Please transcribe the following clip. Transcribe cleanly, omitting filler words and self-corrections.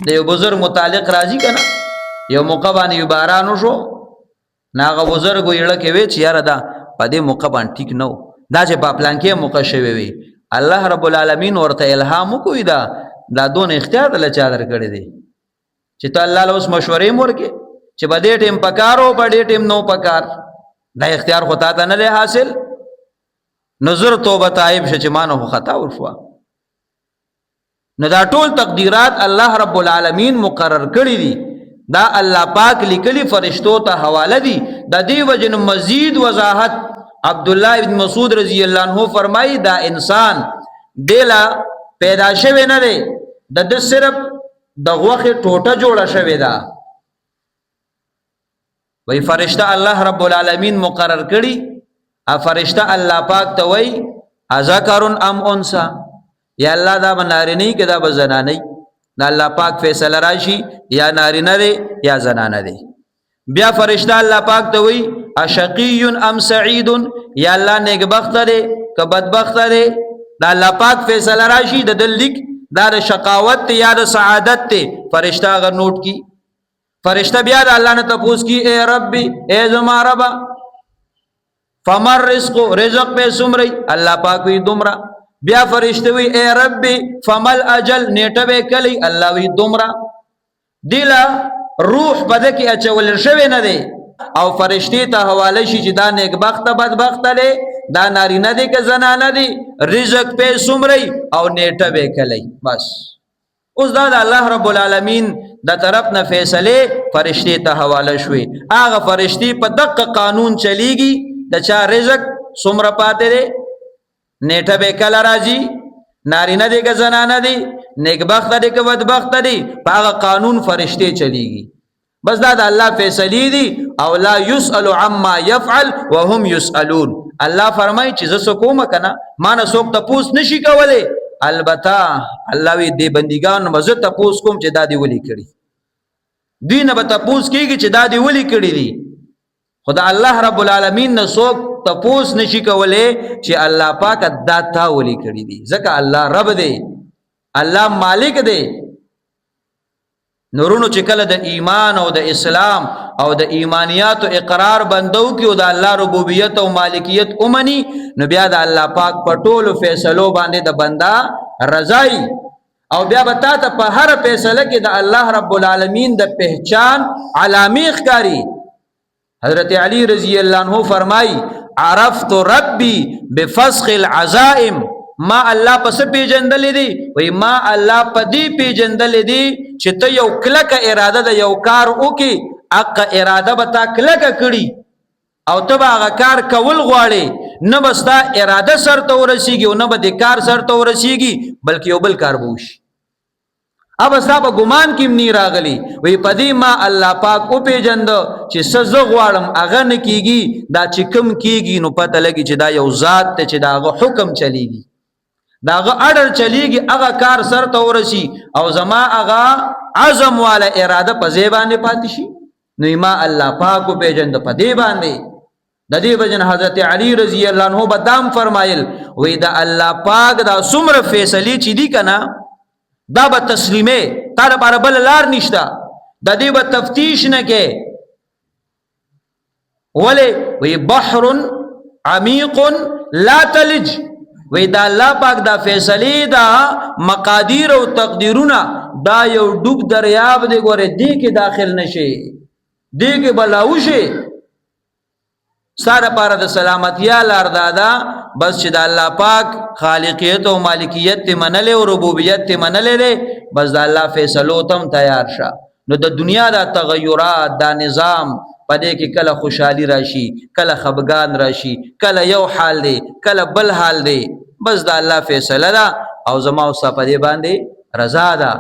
د یو بزرګ متعلق راځي کنه یو موقع باندې باران وشو ناغه بزرګ ویړه کې وی چې یاره دا په دې موقع باندې ټیک نو دا چې په پلان کې موقع شوی وي الله رب العالمین ورته الهام کوي دا دون اختیار له چا درکړي دي چې ته الله له اوس مشورې مورکې چې په دې ټیم پکارو په دې ټیم نو پکار دا اختیار خو تا ته نه له حاصل نظر توبه تائب شه چې مانو خطا وشو نو دا ټول تقدیرات الله رب العالمین مقرر کړی دي دا الله پاک لیکلي فرشتو ته حواله دي د دې وجن مزید وضاحت عبد الله ابن مسعود رضی الله عنه فرمایي دا انسان دلا پیدا شوی نه دی د صرف د غوخه ټوټه جوړه شوی دا وای فرشتہ الله رب العالمین مقرر کړي ا فرشتہ الله پاک ته وای ذکر ام انثى یا الله دا بنارینی کدا بزنانی دا الله پاک فیصله راشي یا نارینه دی یا زنانه دی بیا فرشتہ الله پاک ته وی اشقی ام سعید یا الله نیک بخت دی که بدبخت دی دا الله پاک فیصله راشي د دلیک دا د شقاوت یا د سعادت ته فرشتہ غ نوٹ کی فرشتہ بیا د الله نه تپوس کی اے ربی اے زما رب فمر رزق په سمری الله پاک وی دومره بیا فرشتہ وی اے ربی فمل اجل نیټه به کلی الله وی دومره دلا روح بده کی اچول شوی نه دی او فرشتي ته حواله شي چې دا نیک بخت بدبخت له دا نارینه دی که زنانه دی رزق په سمری او نیټه به کلی بس اوس دا الله رب العالمین د طرف نه فیصله فرشتي ته حواله شوی هغه فرشتي په دقه قانون چلیږي د چا رزق سمره پاتې دی نیټه به کله راځي نارینه دی که زنانه دی نیک بخت دی که بدبخت دی په هغه قانون فرشتي چلیږي بس دا د الله فیصله دي او لا يسأل عما يفعل وهم يسألون الله فرمای چې زه کوم کنه ما نه څوک تپوس نشي کوله البته الله وی دی بندگان مزه تپوس کوم چې دا دی ولي کړی دینه به تپوس کیږي چې دا دی ولي کړی دي خدا الله رب العالمین نه څوک تپوس نشي کوله چې الله پاک دا تا ولي کړی دي ځکه الله رب دی الله مالک دی نورونو چې کله د ایمان او د اسلام او د ایمانیات او اقرار بندو کې او د الله ربوبیت او مالکیت اومني نو بیا د الله پاک په ټولو فیصلو باندې د بندا رضای او بیا بتا ته په هر فیصله کې د الله رب العالمین د پہچان علامه ښکاری حضرت علی رضی الله عنه فرمای عرفت ربی بفسخ العزائم ما الله پس پیجندل دي وای ما الله پدی پیجندل دي چې ته یو کلک اراده د یو کار وکي اق اراده بتا کلک کړي او ته هغه کار کول غواړي نه بستا اراده سر ته ورسیږي او نه به د کار سر ته ورسیږي بلکې یو بل کار بوش اب استا په ګمان کې منی راغلی وای پدی ما الله پاک او پیجند چې سزا غواړم اغه نه کیږي دا چې کم کیږي نو پته لګي چې دا یو ذات ته چې داغه حکم چلیږي داغه اډر چلیږي هغه کار سر ته ورسی او زما هغه عزم والا اراده په زیبانه پاتې شي نو ما الله پاک په جند په دی باندې د دې وجن حضرت علی رضی الله عنه بدام فرمایل وې دا الله پاک دا څومره فیصله چي دي کنه دا به تسلیمه تر بار بل لار نشتا د دې به تفتیش نه کې ولی وې بحر عمیق لا تلج وی دا الله پاک دا فیصله دا مقادیر او تقدیرونه دا یو ډوب دریاب دی ګوره دی کې داخل نشي دی کې بلاوشي ساره پاره د سلامتی لار دادا بس چې دا الله پاک خالقیت او مالکیت ته منلې او ربوبیت ته منلې بس دا الله فیصلو تم تیار شه نو د دنیا دا تغیرات دا نظام پدې کې کله خوشحالي راشي کله خفګان راشي کله یو حال دی کله بل حال دی بس دا الله فیصله ده او زما او صاحب دې باندې رضا ده